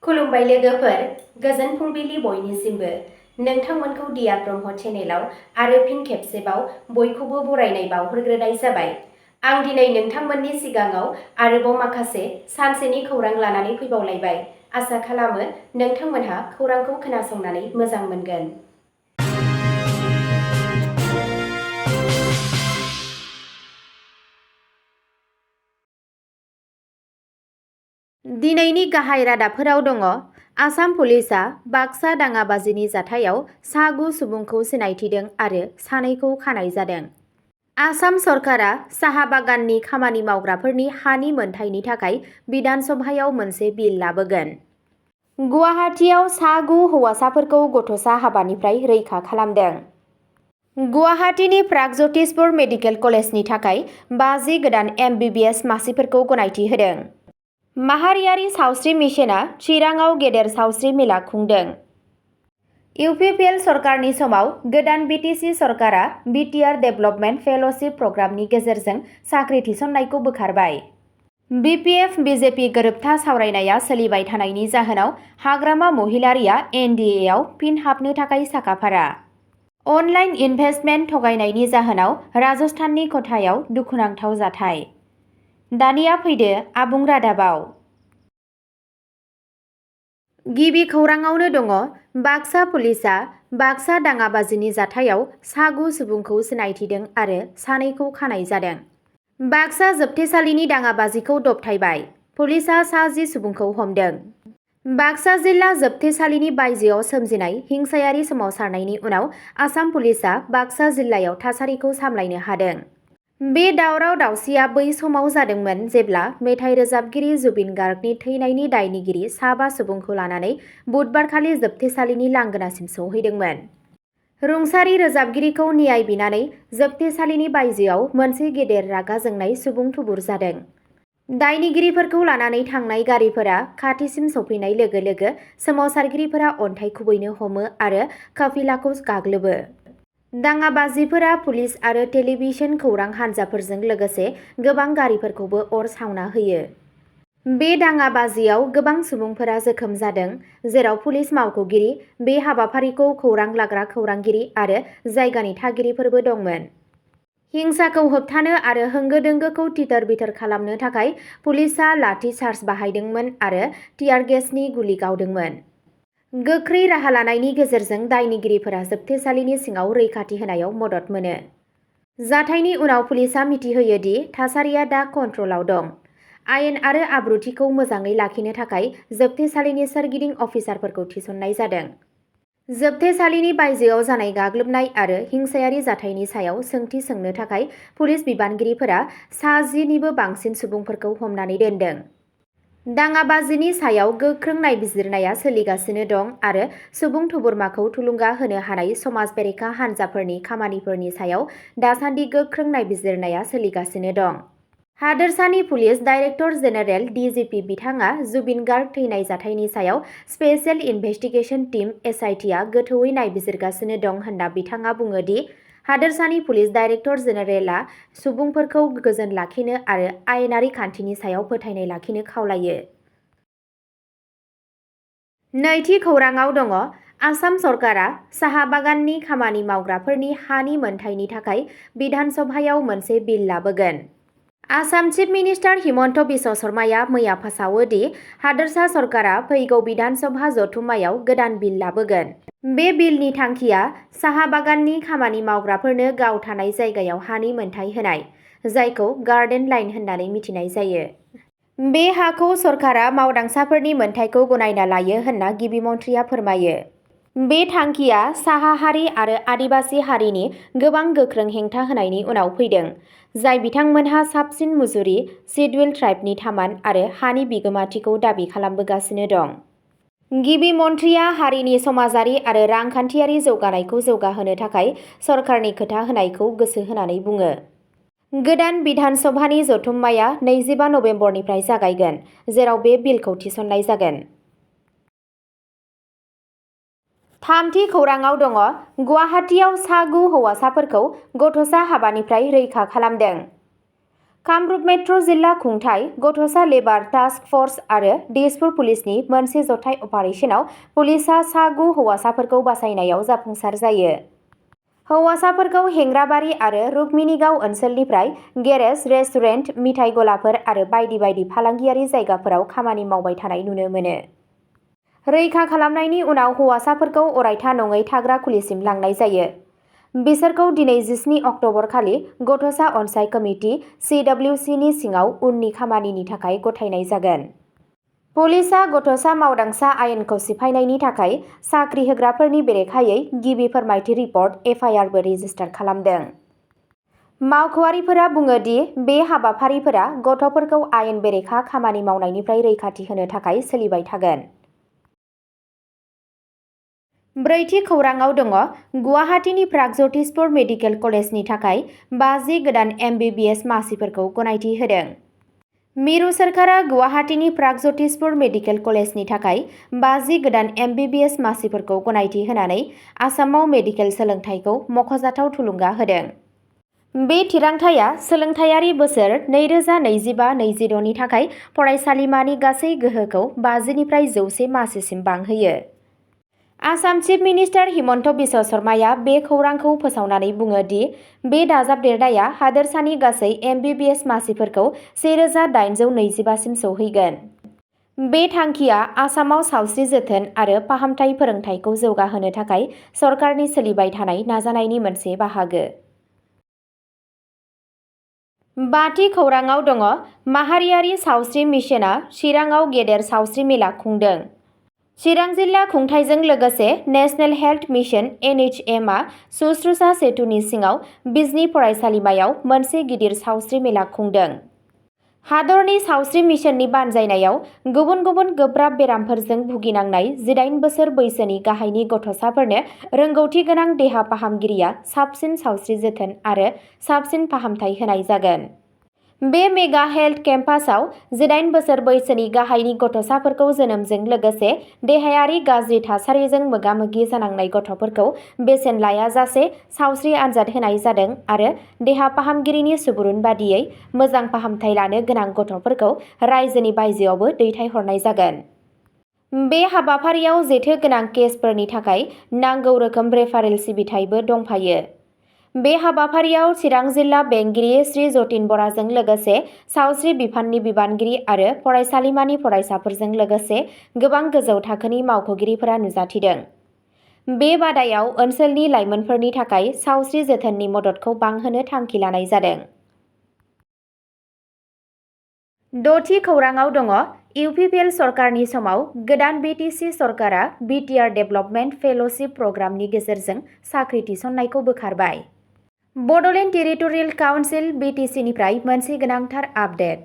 खुलुमबाय लोगोफोर, गोजोन फुंबिलि बयनिसिमबो। नोंथांमोनखौ दिया ब्रह्म चेनेलाव आरो फिन खेबसेबाव बयखौबो बरायनाय बावहरग्रोनाय जाबाय। आं दिनै नोंथांमोननि सिगाङाव आरोबाव माखासे सानसेनि खौरां लानानै फैबावलायबाय। आसा खालामो नोंथांमोनहा खौरांखौ खोनासंनानै मोजां मोनगोन। दिनैनि गाहाय रादाबफोराव दङ। आसाम पुलिसआ बाक्सा दाङाबाजिनि जाथायाव सा 9 सुबुंखौ सिनायथिदों आरो सानैखौ खानाय जादों। आसाम सरकारा साहा बागाननि खामानि मावग्राफोरनि हानि मोनथायनि थाखाय बिधान सभायाव मोनसे बिल लाबोगोन। गुवाहाटीआव सा 9 हौवासाफोरखौ गथ'सा हाबानिफ्राय रैखा खालामदों। गुवाहाटीनि प्रागज्यतिसपुर मेडिकेल कलेजनि थाखाय 50 गोदान MBBS मासिफोरखौ गनायथि होदों। माहारियारि सावस्रि मिशनआ चिराङाव गेदेर सावस्रि मेला खुंदों। UPPL सरकारनि समाव गोदान BTC सरकारा बिटिआर डेभेलपमेन्ट फेल'शिप प्रग्रामनि गेजेरजों साख्रि थिसननायखौ बोखारबाय। BPF BJP गोरोबथा सावरायनाया सोलिबाय थानायनि जाहोनाव हाग्रामा महिलारिया NDAआव फिन हाबनो थाखाय साखाफारा। अनलाइन इनभेस्टमेन्ट थगायनायनि जाहोनाव राजस्थाननि क'टायाव दुखुनांथाव जाथाय। दानिया फैदो आबुं रादाबाव। गिबि खौराङावनो दङ। बाक्सा पुलिसआ बाक्सा दाङाबाजिनि जाथायाव सा 9 सुबुंखौ सिनायथिदों आरो सानैखौ खानाय जादों। बाक्सा जोबथेसालिनि दाङाबाजिखौ दबथायबाय। पुलिसआ सा 10 सुबुंखौ हमदों। बाक्सा जिल्ला जोबथेसालिनि बायजोआव सोमजिनाय हिंसायारि सोमावसारनायनि उनाव आसाम पुलिसआ बाक्सा जिल्लायाव थासारिखौ सामलायनो हादों। बे दावराव-दावसिया बै समाव जादोंमोन जेब्ला मेथाइ रोजाबगिरि जुबिन गार्गनि थैनायनि दायनिगिरि सा 5 सुबुंखौ लानानै बुधबारखालि जोबथेसालिनि लांगोनासिम सौहैदोंमोन। रुंसारि रोजाबगिरिखौ न्याय बिनानै जोबथेसालिनि बायजोआव मोनसे गेदेर रागा जोंनाय सुबुं थुबुर जादों। दायनिगिरिफोरखौ लानानै थांनाय गारिफोरा खाथिसिम सौफैनाय लोगो लोगो सोमावसारगिरिफोरा अन्थाइ खुबैनो हमो आरो काफिलाखौ गाग्लोबो। दाङाबाजिफोरा पुलिस आरो टेलिभिजन खौरां हानजाफोरजों लोगोसे गोबां गारिफोरखौबो अर सावना होयो। बे दाङाबाजियाव गोबां सुबुंफोरा जोखोम जादों, जेराव पुलिस मावख'गिरि, बे हाबाफारिखौ खौरां लाग्रा खौरांगिरि आरो जायगानि थागिरिफोरबो दंमोन। हिंसाखौ होबथानो आरो होंगो-दोंगोखौ तितर-बितर खालामनो थाखाय पुलिसआ लाठी चार्ज बाहायदोंमोन आरो टियार गेसनि गुलि गावदोंमोन। गोख्रै राहा लानायनि गेजेरजों दायनिगिरिफोरा जोबथेसालिनि सिङाव रैखाथि होनायाव मदद मोनो। जाथायनि उनाव पुलिसआ मिथिहोयो दि थासारिया दा कन्ट्रलाव दं। आयेन आरो आब्रुथिखौ मोजाङै लाखिनो थाखाय जोबथेसालिनि सोरगिदिं अफिसारफोरखौ थिसननाय जादों। जोबथेसालिनि बायजोआव जानाय गाग्लोबनाय आरो हिंसायारि जाथायनि सायाव सोंथि सोंनो थाखाय पुलिस बिबानगिरिफोरा सा 10 निबो बांसिन सुबुंफोरखौ हमनानै दोनदों। दाङाबाजिनि सायाव गोख्रों नायबिजिरनाया सोलिगासिनो दं आरो सुबुं थुबुरमाखौ थुलुंगा होनो हानाय समाज बेरेखा हानजाफोरनि खामानिफोरनि सायाव दासान्दि गोख्रों नायबिजिरनाया सोलिगासिनो दं। हादोरसानि पुलिस डाइरेक्टर जेनेरेल DGP बिथाङा जुबिन गार्ग थैनाय जाथायनि सायाव स्पेशेल इनभेस्टिगेशन टीम SITआ गोथौवै नायबिजिरगासिनो दं होनना बिथाङा बुङो दि हादोरसानि पुलिस डाइरेक्टर जेनेरेलआ सुबुंफोरखौ गोजोन लाखिनो आरो आयेनारि खान्थिनि सायाव फोथायनाय लाखिनो खावलायो। नैथि खौराङाव दङ। आसाम सरकारा साहा बागाननि खामानि मावग्राफोरनि हानि मोनथायनि थाखाय बिधान सभायाव मोनसे बिल लाबोगोन। आसाम चिफ मिनिस्टार हिमन्त बिश्व शर्माया मैया फोसावो दि हादोरसा सरकारा फैगौ बिधान सभा जथुम्मायाव गोदान बिल लाबोगोन। बे बिलनि थांखिया साहा बागाननि खामानि मावग्राफोरनो गाव थानाय जायगायाव हानि मोनथाय होनाय, जायखौ गार्डेन लाइन होननानै मिथिनाय जायो। बे हाखौ सरकारा मावदांसाफोरनि मोनथायखौ गनायना लायो होनना गिबि मन्थ्रिया फोरमायो। बे थांखिया साहा हारि आरो आदिबासि हारिनि गोबां गोख्रों हेंथा होनायनि उनाव फैदों, जाय बिथांमोनहा साबसिन मुजुरि, शिड्युल ट्राइबनि थामान आरो हानि बिगोमाथिखौ दाबि खालामबोगासिनो दं। गिबि मन्थ्रिया हारिनि समाजारि आरो रांखान्थियारि जौगानायखौ जौगाहोनो थाखाय सरकारनि खोथा होनायखौ गोसो होनानै बुङो। गोदान बिधान सभानि जथुम्माया 25 नबेम्बरनिफ्राय जागायगोन, जेराव बे बिलखौ थिसननाय जागोन। थामथि खौराङाव दङ। गुवाहाटीआव सा 9 हौवासाफोरखौ गथ'सा हाबानिफ्राय रैखा खालामदों। कामरुप मेट्र' जिल्ला खुंथाय, गथ'सा लेबार टास्क फर्स आरो दिसपुर पुलिसनि मोनसे जथाय अपारेशनाव पुलिसआ सा 9 हौवासाफोरखौ बासायनायाव जाफुंसार जायो। हौवासाफोरखौ हेंग्राबारि आरो रुक्मिणीगाव ओनसोलनिफ्राय गेरेज, रेस्टुरेन्ट, मिथाइ गलाफोर आरो बायदि बायदि फालांगियारि जायगाफोराव खामानि मावबाय थानाय नुनो मोनो। रैखा खालामनायनि उनाव हौवासाफोरखौ अरायथा नङै थाग्रा खुलिसिम लांनाय जायो। बिसोरखौ दिनै 17 अक्ट'बर खालि गथ'सा अनसाय कमिटि (CWC) नि सिङाव उननि खामानिनि थाखाय गथायनाय जागोन। पुलिसआ गथ'सा मावदांसा आयेनखौ सिफायनायनि थाखाय साख्रि होग्राफोरनि बेरेखायै गिबि फोरमायथि रिपर्ट (FIR) बो रेजिस्टार खालामदों। मावख'आरिफोरा बुङो दि बे हाबाफारिफोरा गथ'फोरखौ आयेन बेरेखा खामानि मावनायनिफ्राय रैखाथि होनो थाखाय सोलिबाय थागोन। ब्रैथि खौराङाव दङ गुवाहाटीनि प्रागज्यतिषपुर मेडिकेल कलेजनि थाखाय 50 गोदान MBBS मासिफोरखौ गनायथि होदों। मिरु सोरखारा गुवाहाटीनि प्रागज्यतिषपुर मेडिकेल कलेजनि थाखाय 50 गोदान MBBS मासिफोरखौ गनायथि होनानै आसामाव मेडिकेल सोलोंथाइखौ मख'जाथाव थुलुंगा होदों। बे थिरांथाया सोलोंथायारि बोसोर 2025-26 नि थाखाय फरायसालिमानि गासै गोहोखौ 50 निफ्राय 100 मासिसिम बांहोयो। आसाम चिफ मिनिस्टार हिमन्त बिश्व शर्माया बे खौरांखौ फोसावनानै बुङो दि बे दाजाबदेरनाया हादोरसानि गासै MBBS मासिफोरखौ 1825 सिम सौहैगोन। बे थांखिया आसामाव सावस्रि जोथोन आरो फाहामथाय फोरोंथायखौ जौगाहोनो थाखाय सरकारनि सोलिबाय थानाय नाजानायनि मोनसे बाहागो। बाथि खौराङाव दङ माहारियारि सावस्रि मिशनआ चिराङाव गेदेर सावस्रि मेला खुंदों। चिरां जिल्ला खुंथायजों लोगोसे नेशनेल हेल्थ मिशन (NHM) आ सुश्रुषा सेतुनि सिङाव बिजनी फरायसालिमायाव मोनसे गिदिर सावस्रि मेला खुंदों। हादरनि सावस्रि मिशननि बानजायनायाव गुबुन गुबुन गोब्राब बेरामफोरजों भुगिनांनाय 18 बोसोर बैसोनि गाहायनि गथ'साफोरनो रोंगौथि गोनां देहा फाहामगिरिया साबसिन सावस्रि जोथोन आरो साबसिन फाहामथाय होनाय जागोन। बे मेगा हेल्थ केम्पासआव 18 बोसोर बैसोनि गाहायनि गथ'साफोरखौ जोनोमजों लोगोसे देहायारि गाज्रि थासारिजों मोगा-मोगि जानांनाय गथ'फोरखौ बेसेन लायाजासे सावस्रि आनजाद होनाय जादों आरो देहा फाहामगिरिनि सुबुरुन बादियै मोजां फाहामथाय लानो गोनां गथ'फोरखौ रायजोनि बायजोआवबो दैथायहरनाय जागोन। बे हाबाफारियाव जेथो गोनां केसफोरनि थाखाय नांगौ रोखोम रेफारेल सिबिथायबो दंफायो। बे हाबाफारियाव चिरां जिल्ला बेंगिरि श्री जतिन बराजों लोगोसे सावस्रि बिफाननि बिबानगिरि आरो फरायसालिमानि फरायसाफोरजों लोगोसे गोबां गोजौ थाखोनि मावख'गिरिफोरा नुजाथिदों। बे बादायाव ओनसोलनि लाइमोनफोरनि थाखाय सावस्रि जोथोननि मददखौ बांहोनो थांखि लानाय जादों। द'थि खौराङाव दङ UPPL सरकारनि समाव गोदान BTC सरकारा BTR डेभेलपमेन्ट फेल'शिप प्रग्रामनि गेजेरजों साख्रि थिसननायखौ बोखारबाय। बड'लेण्ड टेरिटरियेल काउन्सिल (BTC) निफ्राय मोनसे गोनांथार आपडेट।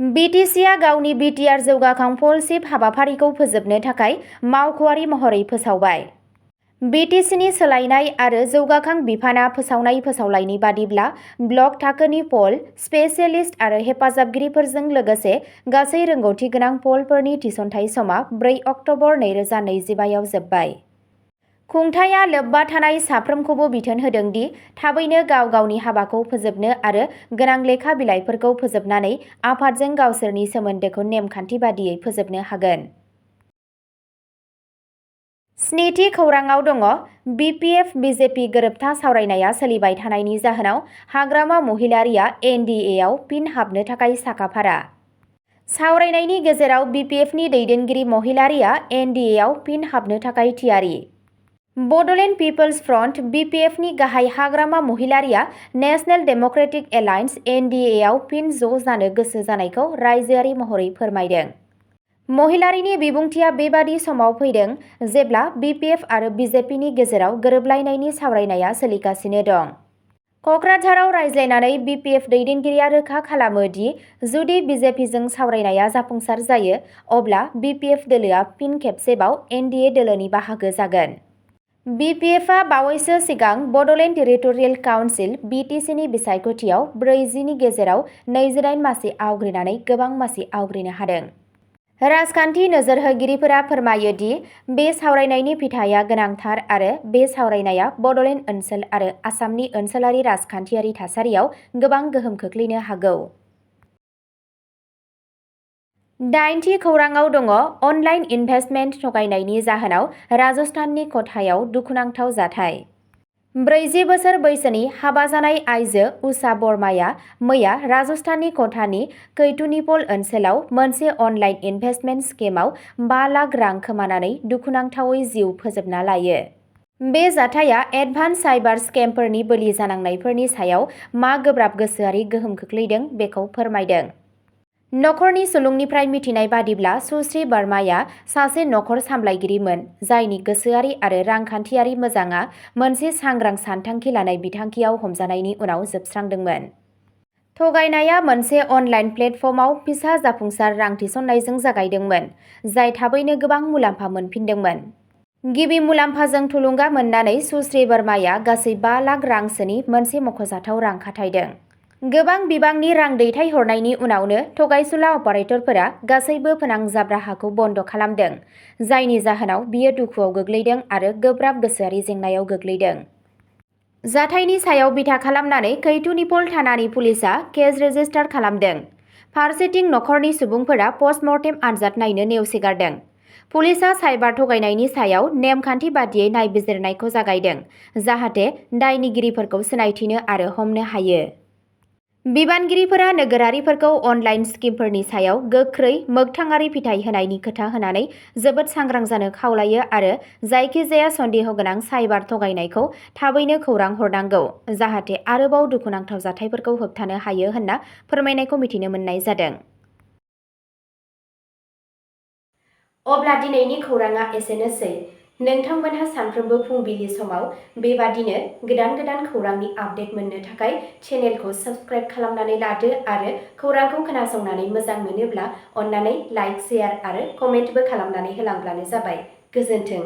BTC आ गावनि BTR जौगाखां फेल'शिप हाबाफारिखौ फोजोबनो थाखाय मावख'आरि महरै फोसावबाय। BTC नि सोलायनाय आरो जौगाखां बिफानआ फोसावनाय-फोसावलायनि बादिब्ला ब्लक थाखोनि पल, स्पेसियेलिस्ट आरो हेफाजाबगिरिफोरजों लोगोसे गासै रोंगौथि गोनां पलफोरनि थिसनथाय समा 4 अक्ट'बर 2025 आव जोबबाय। खुंथायआ लोब्बा थानाय साफ्रोमखौबो बिथोन होदों दि थाबैनो गाव गावनि हाबाखौ फोजोबनो आरो गोनां लेखा बिलाइफोरखौ फोजोबनानै आफादजों गावसोरनि सोमोन्दोखौ नेमखान्थि बादियै फोजोबनो हागोन। स्निथि खौराङाव दङ BPF BJP गोरोबथा सावरायनाया सोलिबाय थानायनि जाहोनाव हाग्रामा महिलारीआ NDA आव फिन हाबनो थाखाय साखाफारा। सावरायनायनि गेजेराव BPFनि दैदेनगिरि महिलारीआ NDA आव फिन हाबनो थाखाय थियारि। बड'लेण्ड पिपल्स फ्रन्ट (BPF) नि गाहाय हाग्रामा महिलारीआ नेशनेल डेम'क्रेटिक एलायन्स (NDA) आव फिन ज' जानो गोसो जानायखौ रायजोआरि महरै फोरमायदों। महिलारीनि बिबुंथिया बेबादि समाव फैदों जेब्ला BPF आरो BJPनि गेजेराव गोरोबलायनायनि सावरायनाया सोलिगासिनो दं। कक्राझाराव रायज्लायनानै BPF दैदेनगिरिया रोखा खालामो दि जुदि BJPजों सावरायनाया जाफुंसार जायो अब्ला BPF दोलोआ फिन खेबसेबाव NDA दोलोनि बाहागो जागोन। BPFआ बावैसो सिगां बड'लेण्ड टेरिटरियेल काउन्सिल (BTC) नि बिसायख'थियाव 40 नि गेजेराव 28 मासि आवग्रिनानै गोबां मासि आवग्रिनो हादों। राजखान्थि नोजोर होगिरिफोरा फोरमायो दि बे सावरायनायनि फिथाइया गोनांथार आरो बे सावरायनाया बड'लेण्ड ओनसोल आरो आसामनि ओनसोलारि राजखान्थियारि थासारियाव गोबां गोहोम खोख्लैनो हागौ। 8थि खौराङाव दङ अनलाइन इनभेस्टमेन्ट थगायनायनि जाहोनाव राजस्थाननि क'टायाव दुखुनांथाव जाथाय। 40 बोसोर बैसोनि हाबा जानाय आइजो उषा बर्माया मैया राजस्थाननि क'टानि कैथुनिपल ओनसोलाव मोनसे अनलाइन इनभेस्टमेन्ट स्किमआव 5 लाख रां खोमानानै दुखुनांथावै जिउ फोजोबना लायो। बे जाथाया एडभान्स साइबार स्केमफोरनि बोलि जानांनायफोरनि सायाव मा गोब्राब गोसोआरि गोहोम खोख्लैदों बेखौ फोरमायदों। नखरनि सुलुंनिफ्राय मिथिनाय बादिब्ला सुश्री बर्माया सासे नखर सामलायगिरिमोन जायनि गोसोआरि आरो रांखान्थियारि मोजाङा मोनसे सांग्रां सानथांखि लानाय बिथांखियाव हमजानायनि उनाव जोबस्रांदोंमोन। थगायनाया मोनसे अनलाइन प्लेटफर्मआव फिसा जाफुंसार रां थिसननायजों जागायदोंमोन, जाय थाबैनो गोबां मुलाम्फा मोनफिनदोंमोन। गिबि मुलाम्फाजों थुलुंगा मोननानै सुश्री बर्माया गासै 5 लाख रांसोनि मोनसे मख'जाथाव रां खाथायदों। गोबां बिबांनि रां दैथायहरनायनि उनावनो थगायसुला अपारेटरफोरा गासैबो फोनांजाब राहाखौ बन्द' खालामदों, जायनि जाहोनाव बियो दुखुआव गोग्लैदों आरो गोब्राब गोसोआरि जेंनायाव गोग्लैदों। जाथायनि सायाव बिथा खालामनानै कैथुनिपल थानानि पुलिसआ केस रेजिस्टार खालामदों। फारसेथिं नखरनि सुबुंफोरा पस्टमर्टेम आनजाद नायनो नेवसिगारदों। पुलिसआ साइबार थगायनायनि सायाव नेमखान्थि बादियै नायबिजिरनायखौ जागायदों, जाहाथे दायनिगिरिफोरखौ सिनायथिनो आरो हमनो हायो। बिबानगिरिफोरा नोगोरारिफोरखौ अनलाइन स्किमफोरनि सायाव गोख्रै मोगथाङारि फिथाय होनायनि खोथा होनानै जोबोद सांग्रां जानो खावलायो आरो जायखिजाया सन्देह गोनां साइबार थगायनायखौ थाबैनो खौरां हरनांगौ, जाहाथे आरोबाव दुखुनांथाव जाथायफोरखौ होबथानो हायो होनना फोरमायनायखौ मिथिनो मोननाय जादों। अब्ला दिनैनि खौराङा एसेनोसै। नोंथांमोनहा सानफ्रोमबो फुंबिलि समाव बेबादिनो गोदान खौरांनि आपडेट मोननो थाखाय चेनेलखौ साबस्क्राइब खालामनानै लादो आरो खौरांखौ खोनासंनानै मोजां मोनोब्ला अन्नानै लाइक, शेयार आरो कमेन्टबो खालामनानै होलांब्लानो जाबाय। गोजोन्थों।